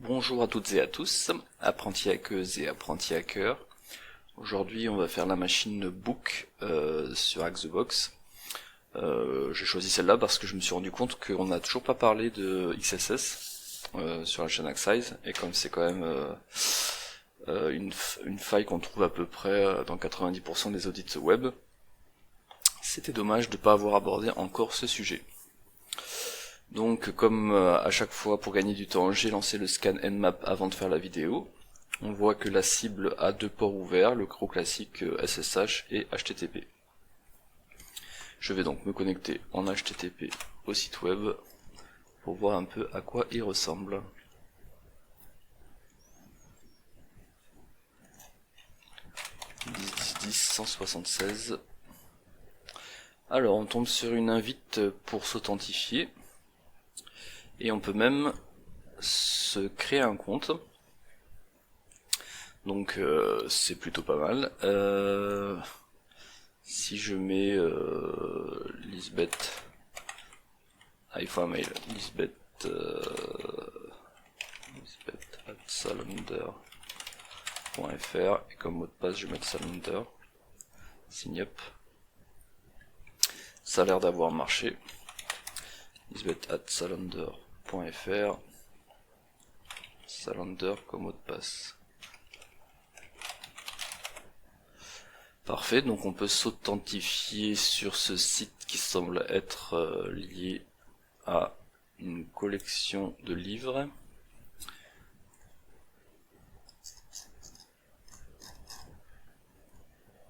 Bonjour à toutes et à tous, apprentis hackeuses et apprentis hackers. Aujourd'hui on va faire la machine Book sur Hack the Box. J'ai choisi celle-là parce que je me suis rendu compte qu'on n'a toujours pas parlé de XSS sur la chaîne Hacksize, et comme c'est quand même une faille qu'on trouve à peu près dans 90% des audits web, c'était dommage de ne pas avoir abordé encore ce sujet. Donc comme à chaque fois pour gagner du temps, j'ai lancé le scan Nmap avant de faire la vidéo. On voit que la cible a deux ports ouverts, le gros classique SSH et HTTP. Je vais donc me connecter en HTTP au site web pour voir un peu à quoi il ressemble. .10.10.176. Alors on tombe sur une invite pour s'authentifier. Et on peut même se créer un compte. Donc c'est plutôt pas mal. Si je mets Lisbeth, il faut un mail, lisbeth@salander.fr, et comme mot de passe je vais mettre salander, sign up. Ça a l'air d'avoir marché. lisbeth@salander.fr, salander comme mot de passe. Parfait, donc on peut s'authentifier sur ce site qui semble être lié à une collection de livres.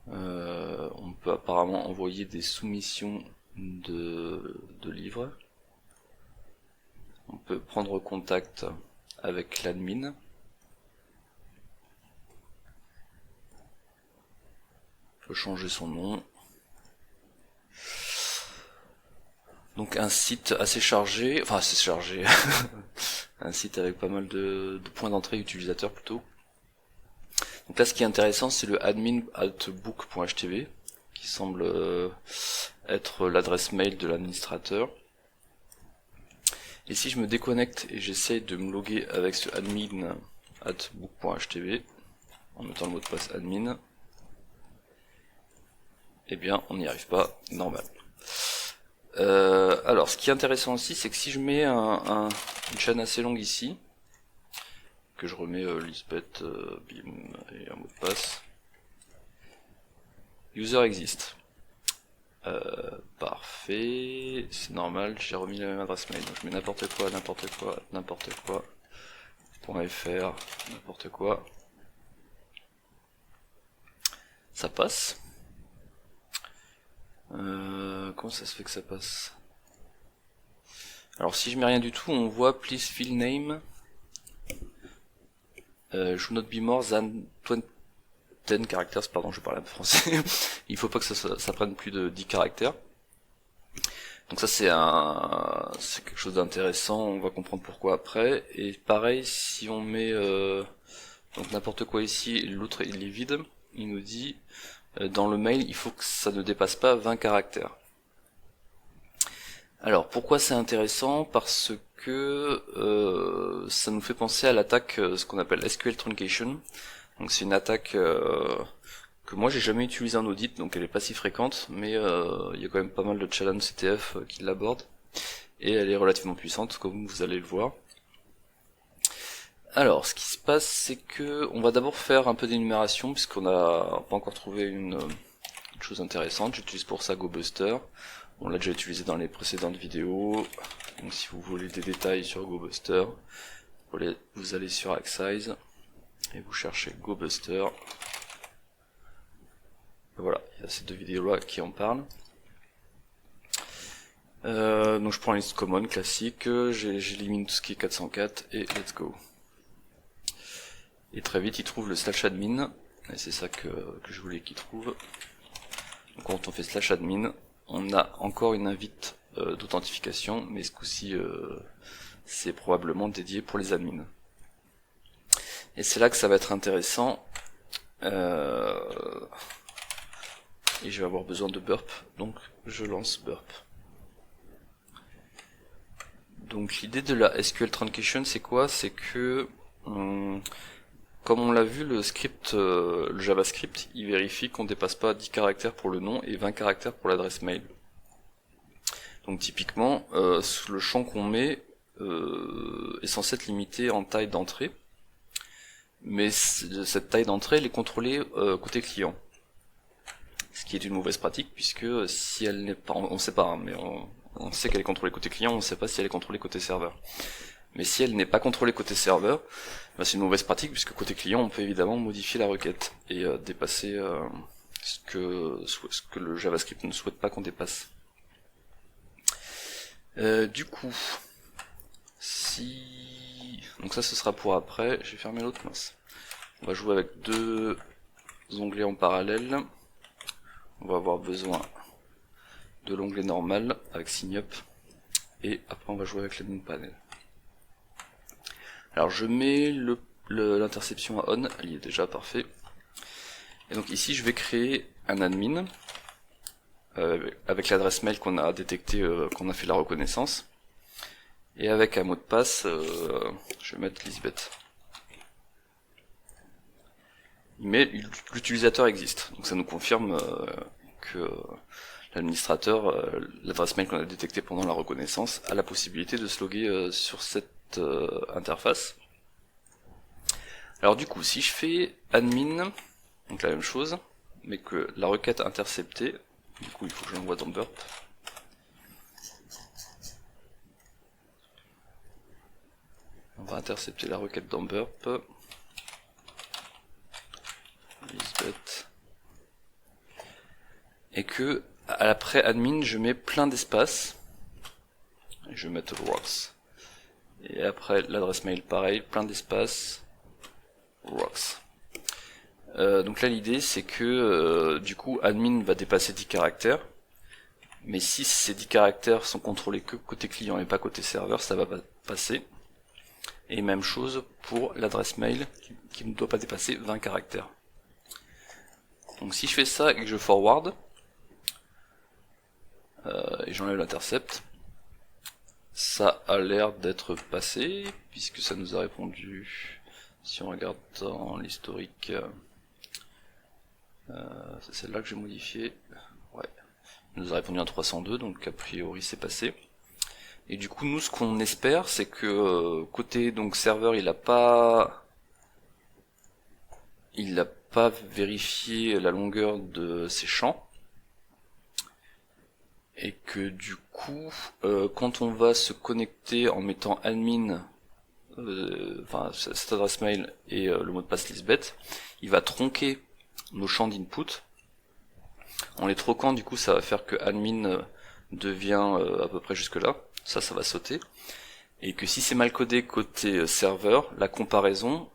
On peut apparemment envoyer des soumissions de livres. On peut prendre contact avec l'admin. On peut changer son nom. Donc un site assez chargé, enfin assez chargé, un site avec pas mal de points d'entrée utilisateurs plutôt. Donc là ce qui est intéressant c'est le admin@book.htv qui semble être l'adresse mail de l'administrateur. Et si je me déconnecte et j'essaye de me loguer avec ce admin@book.htv en mettant le mot de passe admin, eh bien on n'y arrive pas, normal. Alors ce qui est intéressant aussi c'est que si je mets une chaîne assez longue ici, que je remets Lisbeth, bim, et un mot de passe, user existe. Parfait, c'est normal, j'ai remis la même adresse mail, donc je mets n'importe quoi, .fr, n'importe quoi. Ça passe. Comment ça se fait que ça passe? Alors si je mets rien du tout, on voit please fill name should not be more than 10 characters, pardon, je parle un peu français. Il faut pas que ça prenne plus de 10 caractères. Donc ça c'est quelque chose d'intéressant, on va comprendre pourquoi après. Et pareil, si on met donc n'importe quoi ici, l'autre il est vide, il nous dit dans le mail il faut que ça ne dépasse pas 20 caractères. Alors pourquoi c'est intéressant? Parce que ça nous fait penser à l'attaque, ce qu'on appelle SQL Truncation. Donc c'est une attaque que moi j'ai jamais utilisée en audit, donc elle est pas si fréquente, mais il y a quand même pas mal de challenges CTF qui l'abordent, et elle est relativement puissante comme vous allez le voir. Alors ce qui se passe c'est que on va d'abord faire un peu d'énumération puisqu'on n'a pas encore trouvé une chose intéressante. J'utilise pour ça GoBuster. On l'a déjà utilisé dans les précédentes vidéos, donc si vous voulez des détails sur GoBuster, vous allez sur Hacksize et vous cherchez GoBuster. Voilà, il y a ces deux vidéos là qui en parlent. Donc je prends une liste common classique, j'élimine tout ce qui est 404 et let's go. Et très vite il trouve le /admin, et c'est ça que je voulais qu'il trouve. Donc quand on fait /admin, on a encore une invite d'authentification, mais ce coup-ci c'est probablement dédié pour les admins. Et c'est là que ça va être intéressant, et je vais avoir besoin de burp, donc je lance burp. Donc l'idée de la SQL Truncation, c'est quoi? C'est que, comme on l'a vu, le script, le JavaScript, il vérifie qu'on dépasse pas 10 caractères pour le nom et 20 caractères pour l'adresse mail. Donc typiquement, le champ qu'on met est censé être limité en taille d'entrée, mais cette taille d'entrée elle est contrôlée côté client. Ce qui est une mauvaise pratique, puisque si elle n'est pas, on sait pas, hein, mais on sait qu'elle est contrôlée côté client, on ne sait pas si elle est contrôlée côté serveur. Mais si elle n'est pas contrôlée côté serveur, ben c'est une mauvaise pratique, puisque côté client on peut évidemment modifier la requête et dépasser ce que le JavaScript ne souhaite pas qu'on dépasse. Du coup, donc ça ce sera pour après, je vais fermer l'autre mince. On va jouer avec deux onglets en parallèle. On va avoir besoin de l'onglet normal avec sign up et après on va jouer avec l'admin panel. Alors je mets l'interception à on, elle y est déjà, parfait. Et donc ici je vais créer un admin avec l'adresse mail qu'on a détecté, qu'on a fait la reconnaissance, et avec un mot de passe, je vais mettre Lisbeth. Mais l'utilisateur existe, donc ça nous confirme que l'administrateur, l'adresse mail qu'on a détectée pendant la reconnaissance, a la possibilité de se loguer sur cette interface. Alors du coup, si je fais admin, donc la même chose, mais que la requête interceptée, du coup il faut que je l'envoie dans burp. On va intercepter la requête dans burp. Lisbeth. Et que après admin je mets plein d'espace. Je vais mettre rocks. Et après l'adresse mail pareil, plein d'espace. Rocks. Donc là l'idée c'est que du coup admin va dépasser 10 caractères. Mais si ces 10 caractères sont contrôlés que côté client et pas côté serveur, ça va passer. Et même chose pour l'adresse mail qui ne doit pas dépasser 20 caractères. Donc si je fais ça et que je forward, et j'enlève l'intercept, ça a l'air d'être passé, puisque ça nous a répondu, si on regarde dans l'historique, c'est celle-là que j'ai modifiée, ouais, il nous a répondu en 302, donc a priori c'est passé. Et du coup nous ce qu'on espère c'est que côté donc serveur il a pas vérifié la longueur de ses champs, et que du coup quand on va se connecter en mettant admin, enfin cette adresse mail et le mot de passe Lisbeth, il va tronquer nos champs d'input. En les troquant du coup ça va faire que admin devient à peu près jusque là, ça va sauter, et que si c'est mal codé côté serveur, la comparaison,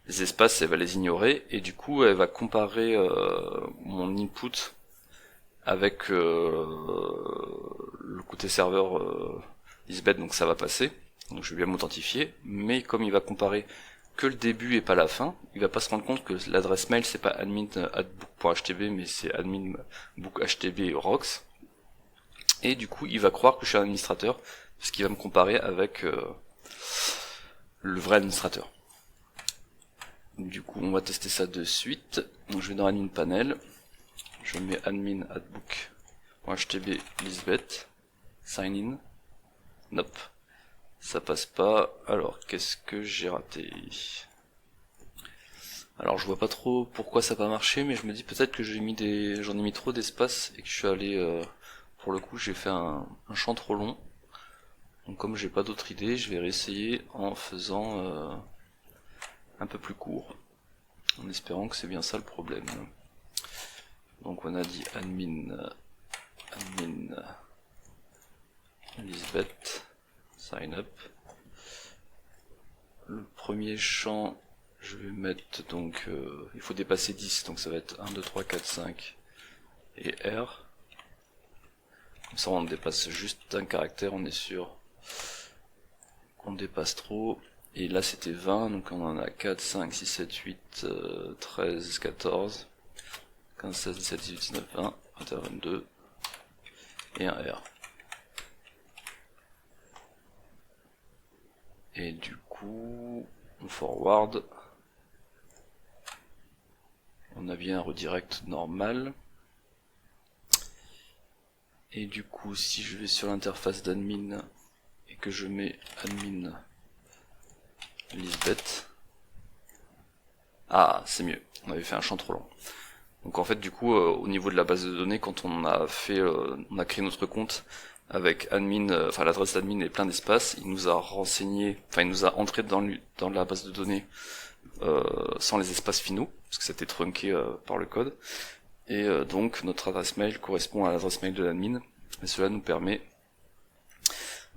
les espaces elle va les ignorer, et du coup elle va comparer mon input avec le côté serveur Lisbeth, donc ça va passer, donc je vais bien m'authentifier, mais comme il va comparer que le début et pas la fin, il va pas se rendre compte que l'adresse mail c'est pas admin@book.htb mais c'est admin.book.htb rocks, et du coup il va croire que je suis un administrateur parce qu'il va me comparer avec le vrai administrateur. Du coup on va tester ça de suite. Donc je vais dans admin panel, je mets admin@book.htb Lisbeth, sign in, nope, ça passe pas. Alors qu'est-ce que j'ai raté? Alors je vois pas trop pourquoi ça n'a pas marché, mais je me dis peut-être que j'en ai mis trop d'espace et que je suis allé pour le coup j'ai fait un champ trop long. Donc comme j'ai pas d'autre idée, je vais réessayer en faisant un peu plus court, en espérant que c'est bien ça le problème. Donc on a dit admin Lisbeth, sign up. Le premier champ, je vais mettre donc, il faut dépasser 10, donc ça va être 1, 2, 3, 4, 5 et R. Comme ça on dépasse juste un caractère, on est sûr qu'on dépasse trop. Et là c'était 20, donc on en a 4, 5, 6, 7, 8, 13, 14, 15, 16, 17, 18, 19, 20, 21, 22 et un R. Et du coup, on forward. On a bien un redirect normal. Et du coup, si je vais sur l'interface d'admin et que je mets admin Lisbeth, ah, c'est mieux. On avait fait un champ trop long. Donc en fait, du coup, au niveau de la base de données, quand on a fait, on a créé notre compte avec admin, enfin l'adresse d'admin et plein d'espaces, il nous a renseigné, enfin il nous a entré dans la base de données sans les espaces finaux, parce que c'était trunké par le code. Et donc notre adresse mail correspond à l'adresse mail de l'admin, et cela nous permet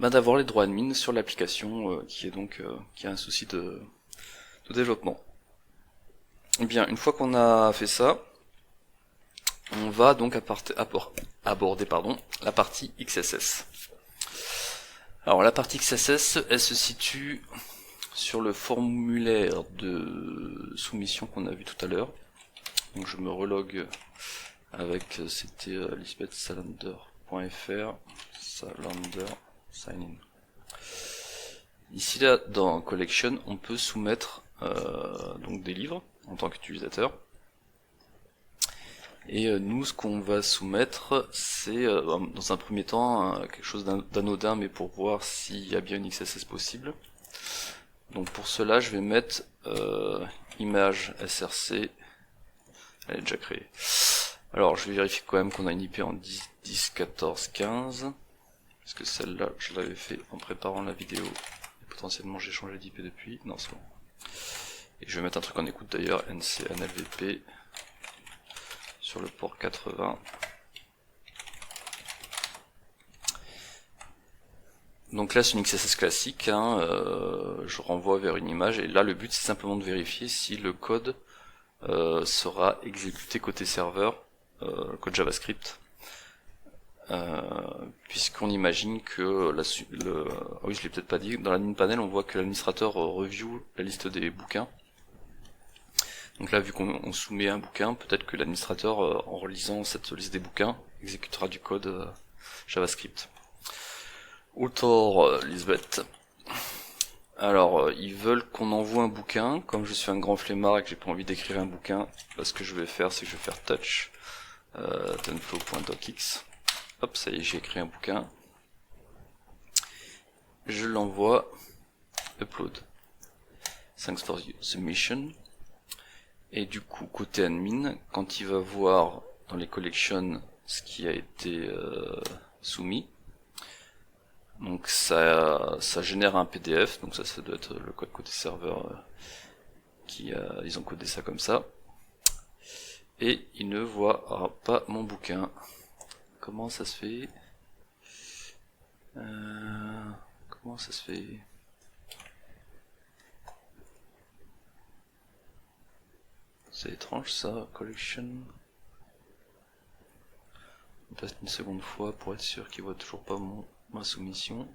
d'avoir les droits admin sur l'application qui a un souci de développement. Et bien, une fois qu'on a fait ça, on va donc aborder la partie XSS. Alors la partie XSS, elle se situe sur le formulaire de soumission qu'on a vu tout à l'heure. Donc je me relogue avec, c'était lisbethsalander.fr, salander, sign in. Ici là, dans Collection, on peut soumettre donc des livres en tant qu'utilisateur. Et nous, ce qu'on va soumettre, c'est dans un premier temps quelque chose d'anodin, mais pour voir s'il y a bien une XSS possible. Donc pour cela, je vais mettre image src. Elle est déjà créée. Alors, je vais vérifier quand même qu'on a une IP en 10.14.15, parce que celle-là, je l'avais fait en préparant la vidéo. Et potentiellement, j'ai changé d'IP depuis. Non, c'est bon. Et je vais mettre un truc en écoute d'ailleurs, NCNLVP. Sur le port 80. Donc là c'est une XSS classique, hein, je renvoie vers une image et là le but c'est simplement de vérifier si le code sera exécuté côté serveur, le code JavaScript, puisqu'on imagine que ah oui je l'ai peut-être pas dit, dans l'admin panel on voit que l'administrateur review la liste des bouquins. Donc là, vu qu'on soumet un bouquin, peut-être que l'administrateur, en relisant cette liste des bouquins, exécutera du code JavaScript. Autor Lisbeth. Alors, ils veulent qu'on envoie un bouquin. Comme je suis un grand flemmard et que j'ai pas envie d'écrire un bouquin, ce que je vais faire, c'est que je vais faire touch tenflow.docx. Hop, ça y est, j'ai écrit un bouquin. Je l'envoie. Upload. Thanks for the submission. Et du coup, côté admin, quand il va voir dans les collections ce qui a été soumis, donc ça génère un PDF, donc ça doit être le code côté serveur ils ont codé ça comme ça. Et il ne voit pas mon bouquin. Comment ça se fait Comment ça se fait? C'est étrange ça, collection. On passe une seconde fois pour être sûr qu'il voit toujours pas ma soumission.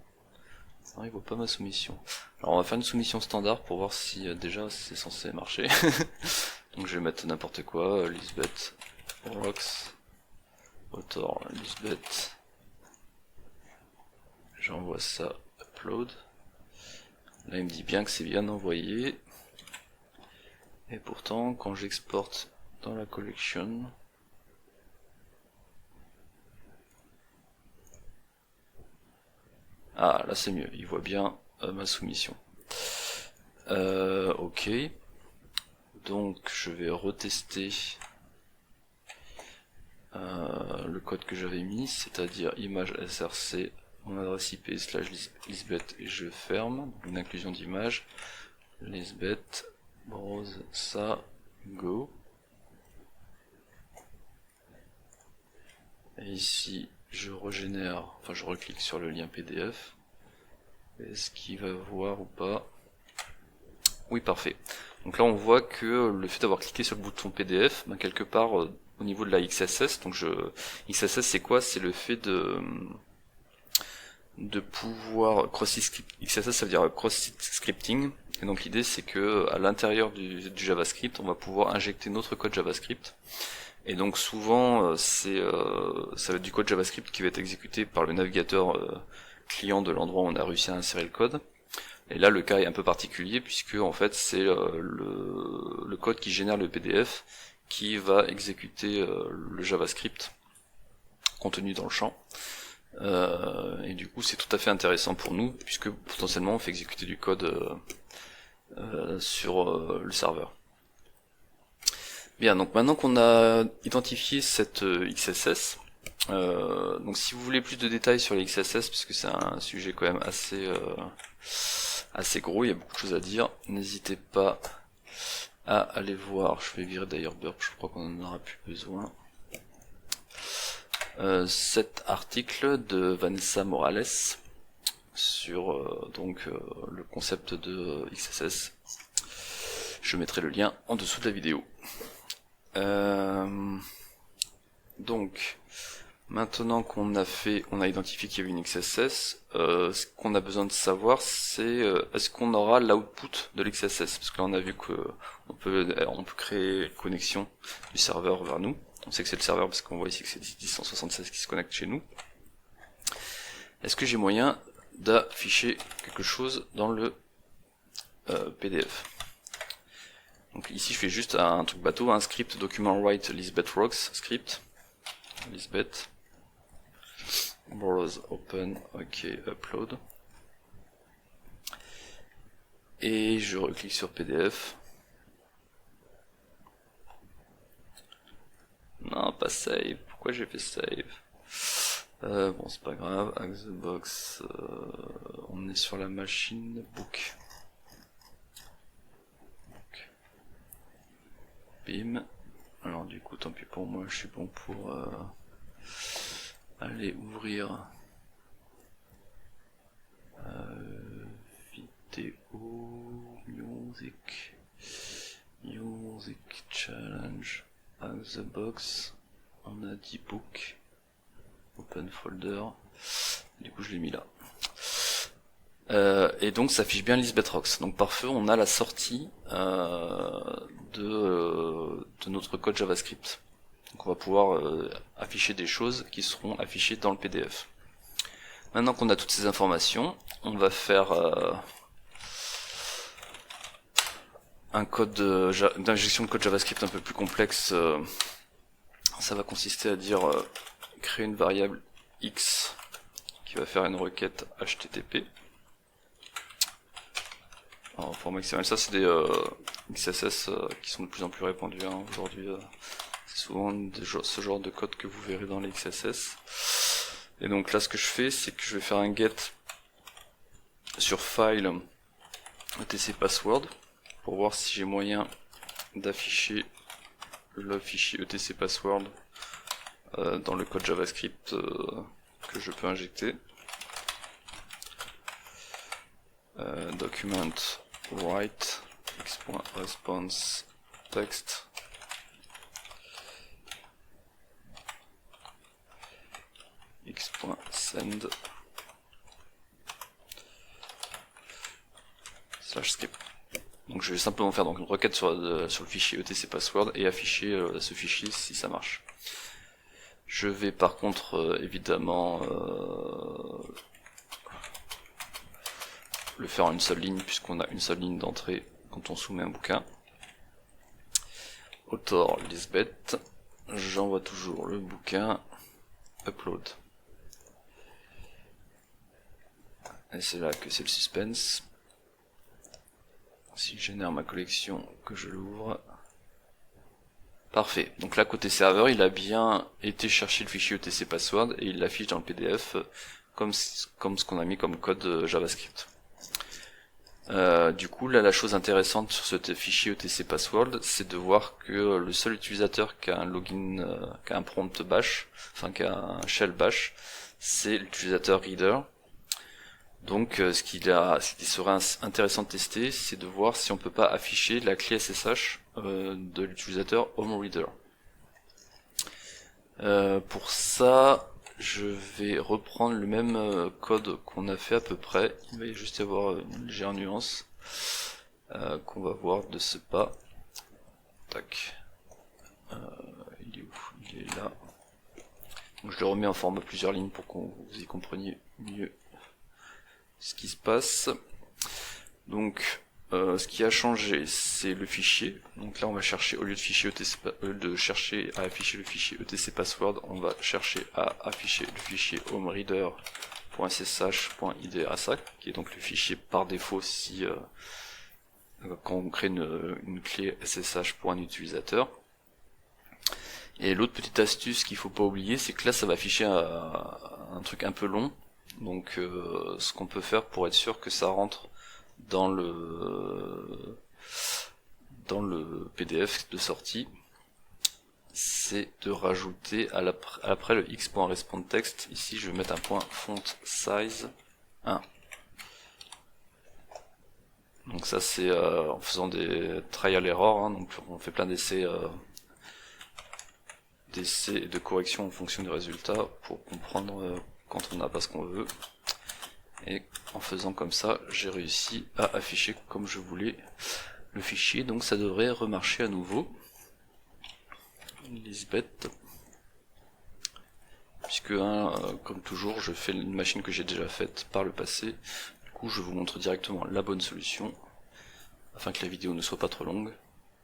Non, il voit pas ma soumission. Alors on va faire une soumission standard pour voir si déjà c'est censé marcher. Donc je vais mettre n'importe quoi, Lisbeth, Rocks, autor Lisbeth. J'envoie ça, upload. Là il me dit bien que c'est bien envoyé. Et pourtant, quand j'exporte dans la collection, ah là c'est mieux, il voit bien ma soumission. Ok, donc je vais retester le code que j'avais mis, c'est-à-dire image src, mon adresse IP / Lisbeth et je ferme, une inclusion d'image, Lisbeth. Browse ça, go. Et ici, je régénère, enfin je reclique sur le lien PDF. Est-ce qu'il va voir ou pas? Oui, parfait. Donc là, on voit que le fait d'avoir cliqué sur le bouton PDF, quelque part au niveau de la XSS, donc XSS c'est quoi? C'est le fait de pouvoir XSS ça veut dire cross-site scripting. Et donc l'idée c'est que à l'intérieur du JavaScript, on va pouvoir injecter notre code JavaScript. Et donc souvent ça va être du code JavaScript qui va être exécuté par le navigateur client de l'endroit où on a réussi à insérer le code. Et là le cas est un peu particulier puisque en fait c'est le code qui génère le PDF qui va exécuter le JavaScript contenu dans le champ. Et du coup c'est tout à fait intéressant pour nous puisque potentiellement on fait exécuter du code sur le serveur. Bien, donc maintenant qu'on a identifié cette XSS, donc si vous voulez plus de détails sur les XSS, puisque c'est un sujet quand même assez gros, il y a beaucoup de choses à dire, n'hésitez pas à aller voir, je vais virer d'ailleurs Burp, je crois qu'on en aura plus besoin, cet article de Vanessa Morales sur le concept de XSS. Je mettrai le lien en dessous de la vidéo. Donc maintenant qu'on on a identifié qu'il y avait une XSS, ce qu'on a besoin de savoir c'est est-ce qu'on aura l'output de l'XSS, parce que là on a vu que on peut créer une connexion du serveur vers nous. On sait que c'est le serveur parce qu'on voit ici que c'est 10.176 qui se connecte chez nous. Est-ce que j'ai moyen d'afficher quelque chose dans le PDF? Donc ici je fais juste un truc bateau, un script document write Lisbeth Rocks script, Lisbeth, browse open, ok, upload, et je reclique sur PDF. Non, pas save, pourquoi j'ai fait save? Bon c'est pas grave, hack the box, on est sur la machine book. Bim. Alors du coup tant pis pour moi, je suis bon pour aller ouvrir vidéo, music challenge, hack the box, on a dit book, open folder, du coup je l'ai mis là. Et donc ça affiche bien Lisbeth Rocks. Donc par feu on a la sortie de notre code JavaScript. Donc on va pouvoir afficher des choses qui seront affichées dans le PDF. Maintenant qu'on a toutes ces informations, on va faire un code d'injection de code JavaScript un peu plus complexe. Ça va consister à dire créer une variable X qui va faire une requête HTTP. En format XML, ça c'est des XSS qui sont de plus en plus répandus aujourd'hui. C'est souvent ce genre de code que vous verrez dans les XSS. Et donc là ce que je fais, c'est que je vais faire un get sur file etc password pour voir si j'ai moyen d'afficher le fichier etc password dans le code JavaScript que je peux injecter. Document write x.response text x.send /script. Donc je vais simplement faire donc une requête sur le fichier etc password et afficher ce fichier si ça marche. Je vais par contre évidemment le faire en une seule ligne puisqu'on a une seule ligne d'entrée quand on soumet un bouquin. Author Lisbeth, j'envoie toujours le bouquin, upload. Et c'est là que c'est le suspense. Si je génère ma collection, que je l'ouvre. Parfait. Donc là côté serveur, il a bien été chercher le fichier etc password et il l'affiche dans le PDF comme ce qu'on a mis comme code JavaScript. Du coup là la chose intéressante sur ce fichier etc password, c'est de voir que le seul utilisateur qui a un login, qui a un prompt bash, enfin qui a un shell bash, c'est l'utilisateur reader. Donc ce qui serait intéressant de tester, c'est de voir si on peut pas afficher la clé SSH de l'utilisateur homeReader. Pour ça, je vais reprendre le même code qu'on a fait à peu près. Il va juste y avoir une légère nuance qu'on va voir de ce pas. Tac. Il est où? Il est là. Donc je le remets en format plusieurs lignes pour que vous y compreniez mieux ce qui se passe. Donc ce qui a changé, c'est le fichier. Donc là on va chercher, au lieu de chercher à afficher le fichier etc password, on va chercher à afficher le fichier homereader.ssh.idsac, qui est donc le fichier par défaut si quand on crée une clé SSH pour un utilisateur. Et l'autre petite astuce qu'il faut pas oublier, c'est que là ça va afficher un truc un peu long. Donc ce qu'on peut faire pour être sûr que ça rentre dans le PDF de sortie, c'est de rajouter après le x.respondText. Ici je vais mettre un point font size 1. Donc ça c'est en faisant des trial errors, hein, donc on fait plein d'essais et de corrections en fonction du résultat pour comprendre quand on n'a pas ce qu'on veut. Et en faisant comme ça, j'ai réussi à afficher comme je voulais le fichier, donc ça devrait remarcher à nouveau. Lisbeth. Puisque comme toujours, je fais une machine que j'ai déjà faite par le passé. Du coup, je vous montre directement la bonne solution, afin que la vidéo ne soit pas trop longue.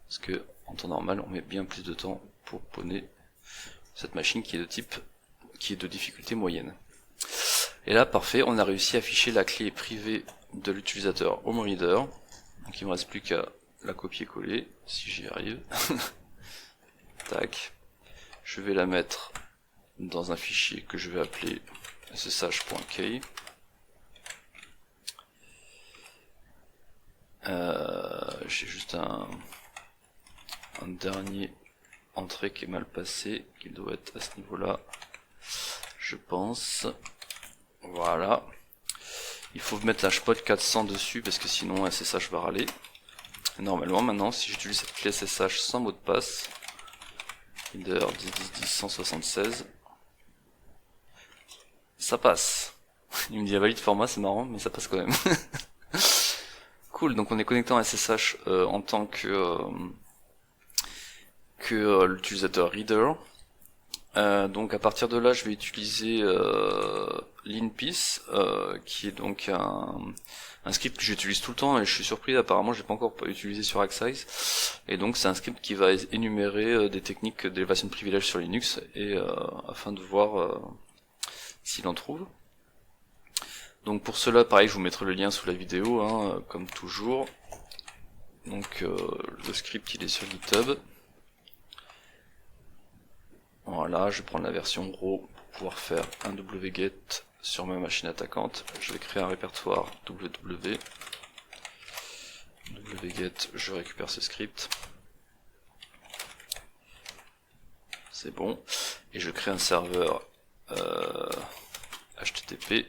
Parce que en temps normal, on met bien plus de temps pour poney cette machine qui est de difficulté moyenne. Et là, parfait, on a réussi à afficher la clé privée de l'utilisateur homereader. Donc il ne me reste plus qu'à la copier-coller, si j'y arrive. Tac. Je vais la mettre dans un fichier que je vais appeler ssh.key. J'ai juste un dernier entrée qui est mal passé, qui doit être à ce niveau-là, je pense. Voilà. Il faut mettre la HPOT 400 dessus parce que sinon SSH va râler. Normalement maintenant, si j'utilise cette clé SSH sans mot de passe, header 10.10.10.176, ça passe. Il me dit valide format, c'est marrant, mais ça passe quand même. Cool, donc on est connecté en SSH en tant que l'utilisateur reader. Donc à partir de là, je vais utiliser linpiece, qui est donc un script que j'utilise tout le temps et je suis surpris, apparemment je l'ai pas encore utilisé sur Acksize. Et donc c'est un script qui va énumérer des techniques d'élévation de privilèges sur Linux et afin de voir s'il en trouve. Donc pour cela, pareil, je vous mettrai le lien sous la vidéo, hein, comme toujours. Donc le script il est sur GitHub. Voilà, je vais prendre la version raw pour pouvoir faire un wget sur ma machine attaquante. Je vais créer un répertoire wget, je récupère ce script. C'est bon. Et je crée un serveur HTTP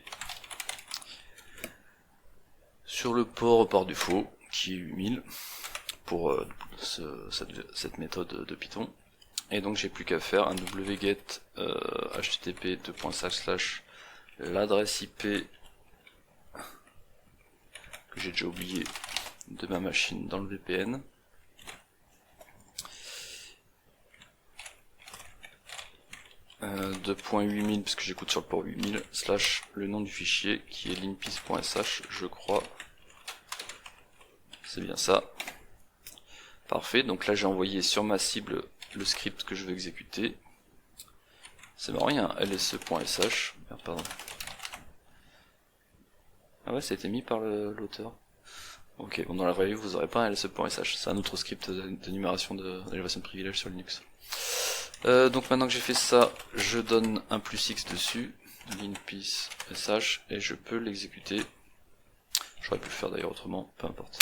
sur le port défaut qui est 8000 pour cette méthode de Python. Et donc j'ai plus qu'à faire un wget http l'adresse IP que j'ai déjà oublié de ma machine dans le VPN. De .8000 parce que j'écoute sur le port 8000 slash le nom du fichier qui est linpiece.sh, je crois. C'est bien ça. Parfait, donc là j'ai envoyé sur ma cible le script que je veux exécuter. C'est marrant, il y a un lse.sh. Merde, pardon. Ah ouais, ça a été mis par l'auteur. Ok, bon, dans la vraie vie, vous n'aurez pas un lse.sh. C'est un autre script d'énumération d'élévation de privilèges sur Linux. Donc maintenant que j'ai fait ça, je donne un +x dessus, linpiece sh, et je peux l'exécuter. J'aurais pu le faire d'ailleurs autrement, peu importe.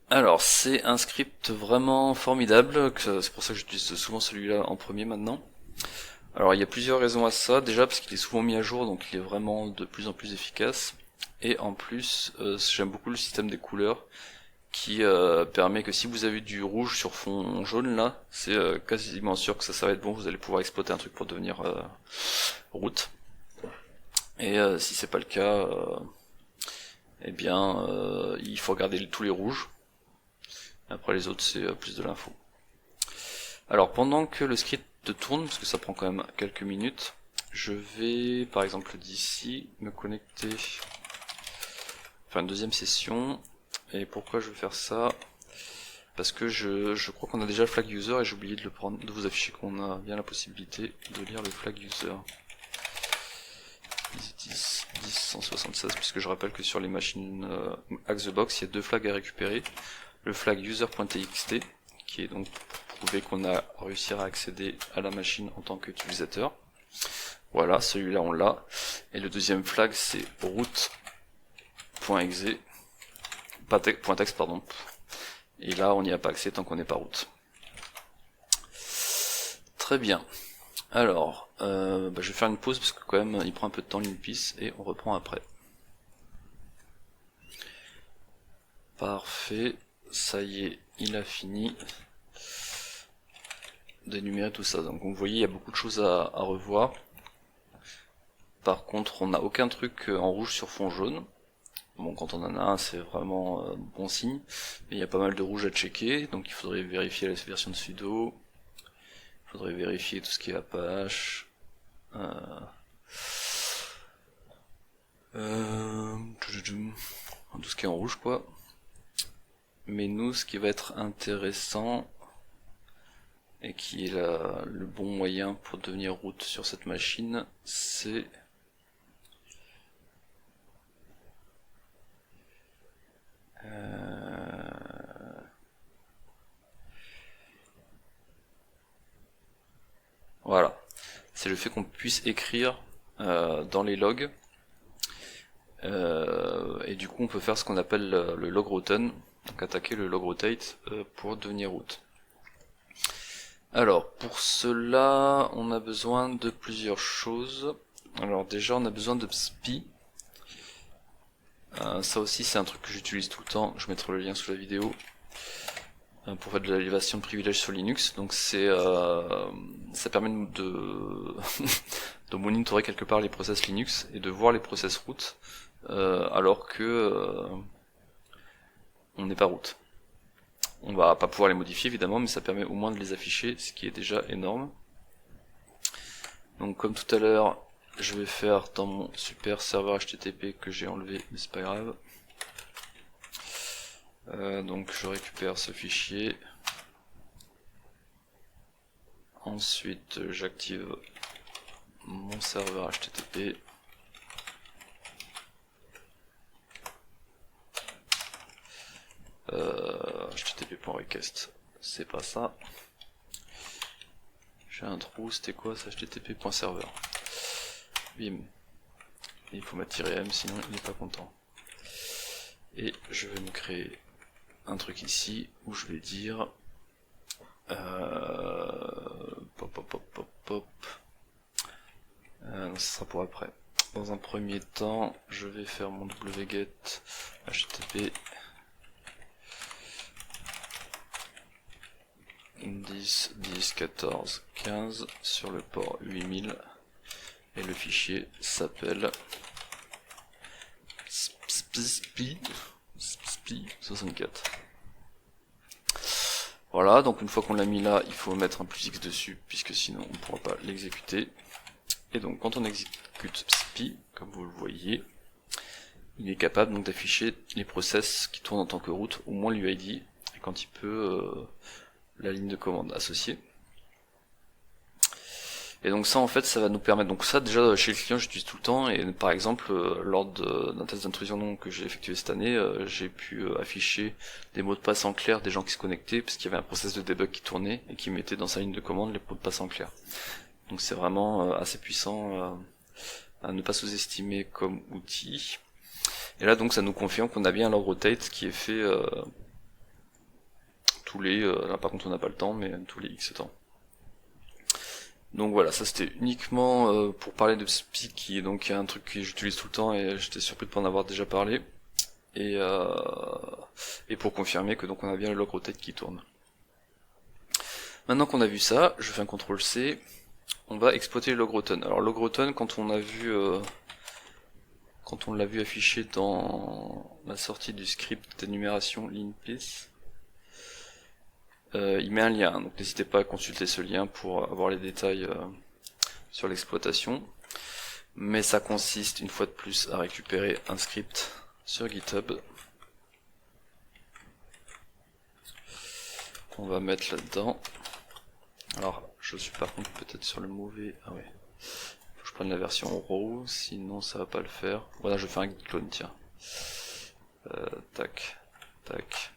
Alors c'est un script vraiment formidable, c'est pour ça que j'utilise souvent celui-là en premier maintenant. Alors il y a plusieurs raisons à ça, déjà parce qu'il est souvent mis à jour, donc il est vraiment de plus en plus efficace. Et en plus, j'aime beaucoup le système des couleurs, qui permet que si vous avez du rouge sur fond jaune là, c'est quasiment sûr que ça va être bon, vous allez pouvoir exploiter un truc pour devenir root. Et si c'est pas le cas, eh bien il faut regarder tous les rouges. Après les autres c'est plus de l'info. Alors pendant que le script tourne, parce que ça prend quand même quelques minutes, je vais par exemple d'ici me connecter, faire une deuxième session. Et pourquoi je veux faire ça? Parce que je crois qu'on a déjà le flag user et j'ai oublié de le prendre, de vous afficher qu'on a bien la possibilité de lire le flag user. 176, puisque je rappelle que sur les machines Hack the Box, il y a deux flags à récupérer. Le flag user.txt, qui est donc pour prouver qu'on a réussi à accéder à la machine en tant qu'utilisateur. Voilà, celui-là on l'a. Et le deuxième flag c'est root.exe, .text pardon. Et là on n'y a pas accès tant qu'on n'est pas root. Très bien. Alors, je vais faire une pause parce que quand même il prend un peu de temps l'InPice et on reprend après. Parfait, ça y est, il a fini d'énumérer tout ça. Donc vous voyez, il y a beaucoup de choses à revoir. Par contre, on n'a aucun truc en rouge sur fond jaune. Bon, quand on en a un, c'est vraiment bon signe. Mais il y a pas mal de rouge à checker, donc il faudrait vérifier la version de sudo. Il faudrait vérifier tout ce qui est Apache. Tout ce qui est en rouge, quoi. Mais nous, ce qui va être intéressant, et qui est le bon moyen pour devenir root sur cette machine, c'est voilà, c'est le fait qu'on puisse écrire dans les logs, et du coup on peut faire ce qu'on appelle le log routen, donc attaquer le log rotate pour devenir root. Alors pour cela on a besoin de plusieurs choses. Alors déjà on a besoin de SPI. Ça aussi c'est un truc que j'utilise tout le temps, je mettrai le lien sous la vidéo, pour faire de l'élévation de privilèges sur Linux. Donc c'est ça permet de de monitorer quelque part les process Linux et de voir les process root alors que on n'est pas root. On va pas pouvoir les modifier évidemment, mais ça permet au moins de les afficher, ce qui est déjà énorme. Donc comme tout à l'heure, je vais faire dans mon super serveur HTTP que j'ai enlevé, mais c'est pas grave. Donc je récupère ce fichier. Ensuite j'active mon serveur HTTP. HTTP.request, c'est pas ça. J'ai un trou, c'était quoi ça? HTTP.server. Bim. Il faut mettre -m sinon il n'est pas content. Et je vais me créer un truc ici où je vais dire non, ce sera pour après. Dans un premier temps, je vais faire mon wget http 10, 10, 14, 15 sur le port 8000 et le fichier s'appelle spi64. Voilà, donc une fois qu'on l'a mis là, il faut mettre un +x dessus puisque sinon on ne pourra pas l'exécuter. Et donc quand on exécute spi, comme vous le voyez, il est capable donc d'afficher les process qui tournent en tant que root, au moins l'UID, et quand il peut la ligne de commande associée. Et donc ça en fait ça va nous permettre, donc ça déjà chez le client j'utilise tout le temps, et par exemple lors d'un test d'intrusion que j'ai effectué cette année, j'ai pu afficher des mots de passe en clair des gens qui se connectaient, parce qu'il y avait un process de debug qui tournait et qui mettait dans sa ligne de commande les mots de passe en clair. Donc c'est vraiment assez puissant à ne pas sous-estimer comme outil. Et là donc ça nous confirme qu'on a bien un log rotate qui est fait tous les, là par contre on n'a pas le temps, mais tous les X temps. Donc voilà, ça c'était uniquement pour parler de SPI, qui est donc un truc que j'utilise tout le temps et j'étais surpris de pas en avoir déjà parlé. Et pour confirmer que donc on a bien le log rotate qui tourne. Maintenant qu'on a vu ça, je fais un CTRL-C, on va exploiter le log routen. Alors log routen, quand on l'a vu affiché dans la sortie du script d'énumération linpiece, il met un lien, donc n'hésitez pas à consulter ce lien pour avoir les détails sur l'exploitation. mais ça consiste une fois de plus à récupérer un script sur GitHub. On va mettre là-dedans. Alors je suis par contre peut-être sur le mauvais. Ah ouais. Faut que je prenne la version raw, sinon ça va pas le faire. Voilà, je vais faire un git clone, tiens. Tac, tac.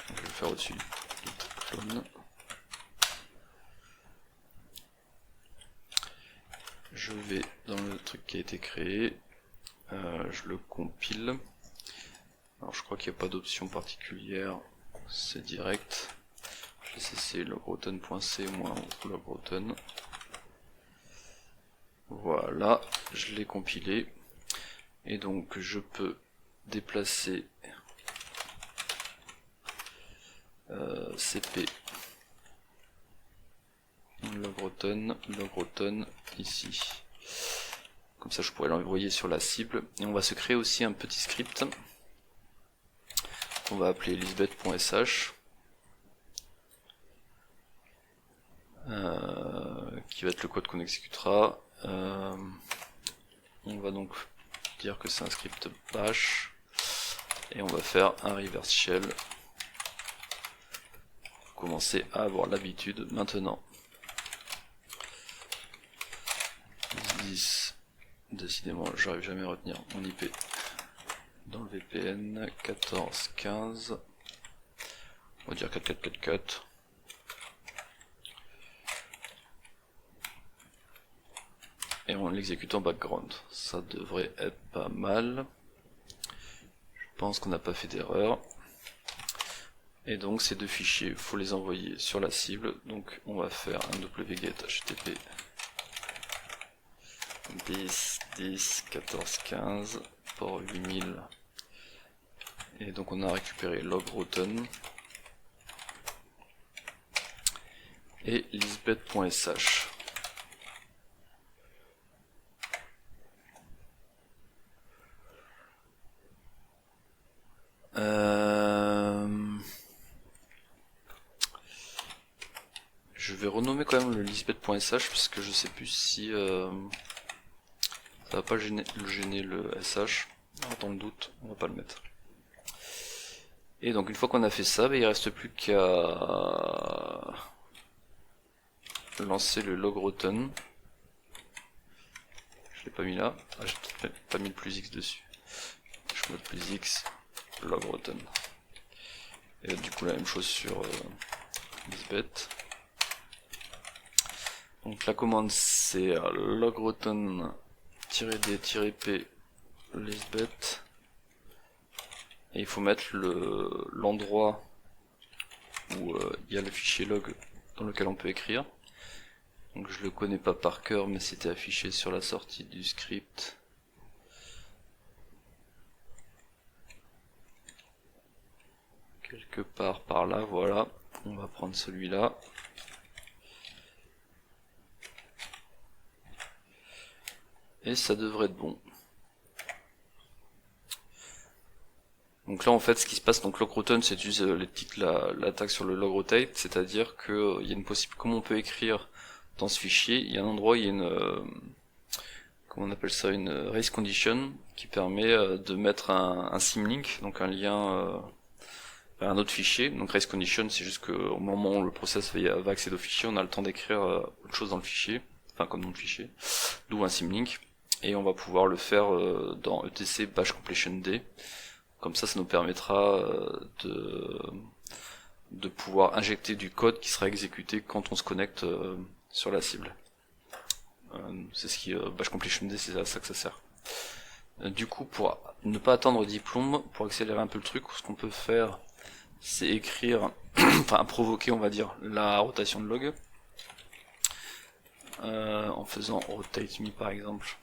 Donc, je vais le faire au-dessus. Git clone. Je vais dans le truc qui a été créé. Je le compile. Alors je crois qu'il n'y a pas d'option particulière. C'est direct. Je laisse essayer logroton.c moins logroton. Voilà, je l'ai compilé. Et donc je peux déplacer cp logroton ici. Comme ça je pourrais l'envoyer sur la cible. Et on va se créer aussi un petit script. On va appeler lisbeth.sh. Qui va être le code qu'on exécutera. On va donc dire que c'est un script bash et on va faire un reverse shell pour commencer à avoir l'habitude maintenant. 10, décidément j'arrive jamais à retenir mon IP dans le VPN. 14 15, on va dire 4444. Et on l'exécute en background. Ça devrait être pas mal. Je pense qu'on n'a pas fait d'erreur. Et donc ces deux fichiers, il faut les envoyer sur la cible. Donc on va faire un wget http 10 10 14 15 port 8000. Et donc on a récupéré logroton et lisbeth.sh. Je vais renommer quand même le lisbeth.sh parce que je sais plus si ça va pas gêner le sh. Alors, dans le doute, on va pas le mettre. Et donc une fois qu'on a fait ça, il reste plus qu'à lancer le logroton. Je l'ai pas mis là. Ah, j'ai peut-être pas mis le plus x dessus. Je mets plus x logroton. Et du coup la même chose sur lisbeth. Donc la commande c'est logroton-d-p lisbeth. Et il faut mettre l'endroit où il y a le fichier log dans lequel on peut écrire. Donc je le connais pas par cœur, mais c'était affiché sur la sortie du script. Quelque part par là, voilà. On va prendre celui-là. Et ça devrait être bon. Donc là en fait ce qui se passe, donc logroton c'est juste l'attaque sur le logrotate, c'est-à-dire que il y a une possibilité, comme on peut écrire dans ce fichier, il y a un endroit, il y a une comment on appelle ça, une race condition qui permet de mettre un symlink, donc un lien vers un autre fichier. Donc race condition c'est juste qu'au moment où le process va accéder au fichier, on a le temps d'écrire autre chose dans le fichier, enfin comme nom de fichier, d'où un symlink, et on va pouvoir le faire dans etc bash completion d. Comme ça nous permettra de pouvoir injecter du code qui sera exécuté quand on se connecte sur la cible. C'est ce qui bash completion d, c'est à ça que ça sert. Du coup, pour ne pas attendre diplôme, pour accélérer un peu le truc, ce qu'on peut faire, c'est écrire, enfin provoquer, on va dire, la rotation de log, en faisant rotate me par exemple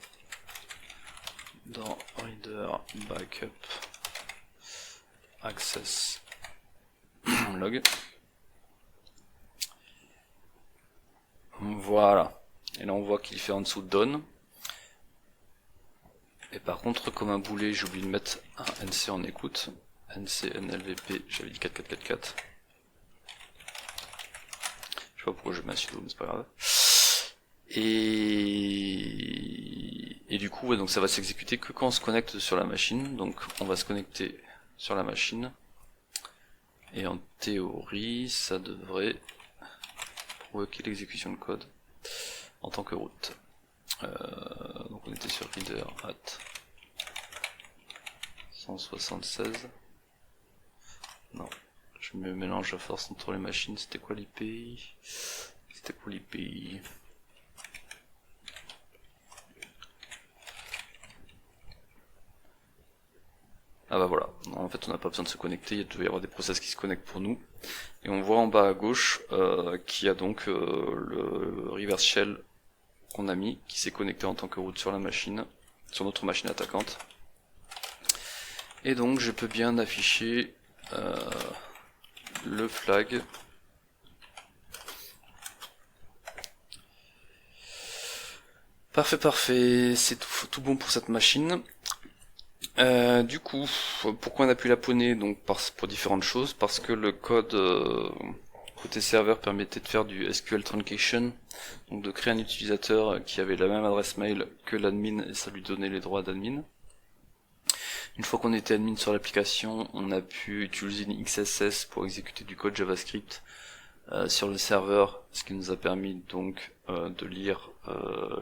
dans reader backup access log. Voilà. Et là on voit qu'il fait en dessous done. Et par contre, comme un boulet, j'ai oublié de mettre un nc en écoute. nc nlvp, j'avais dit 4444. Je sais pas pourquoi je mets un sudo, mais c'est pas grave. Et du coup, ouais, donc ça va s'exécuter que quand on se connecte sur la machine. Donc on va se connecter sur la machine. Et en théorie, ça devrait provoquer l'exécution de code en tant que route. Donc on était sur reader at 176. Non, je me mélange à force entre les machines. C'était quoi l'IP? C'était quoi l'IP? Ah bah voilà, en fait on n'a pas besoin de se connecter, il doit y avoir des process qui se connectent pour nous. Et on voit en bas à gauche qu'il y a donc le reverse shell qu'on a mis, qui s'est connecté en tant que route sur la machine, sur notre machine attaquante. Et donc je peux bien afficher le flag. Parfait, parfait, c'est tout bon pour cette machine. Du coup, pourquoi on a pu la poney? Donc pour différentes choses, parce que le code côté serveur permettait de faire du SQL truncation, donc de créer un utilisateur qui avait la même adresse mail que l'admin et ça lui donnait les droits d'admin. Une fois qu'on était admin sur l'application, on a pu utiliser une XSS pour exécuter du code JavaScript sur le serveur, ce qui nous a permis donc de lire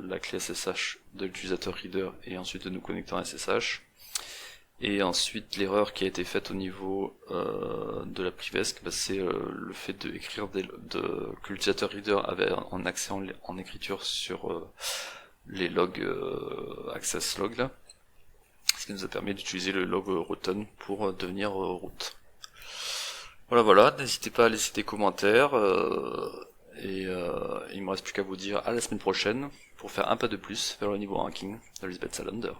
la clé SSH de l'utilisateur reader et ensuite de nous connecter en SSH. Et ensuite l'erreur qui a été faite au niveau de la privesc, c'est le fait d'écrire que l'utilisateur reader avait un accès en écriture sur les logs access log là, ce qui nous a permis d'utiliser le log routen pour devenir root. Voilà, n'hésitez pas à laisser des commentaires et il me reste plus qu'à vous dire à la semaine prochaine pour faire un pas de plus vers le niveau ranking de Lisbeth Salander.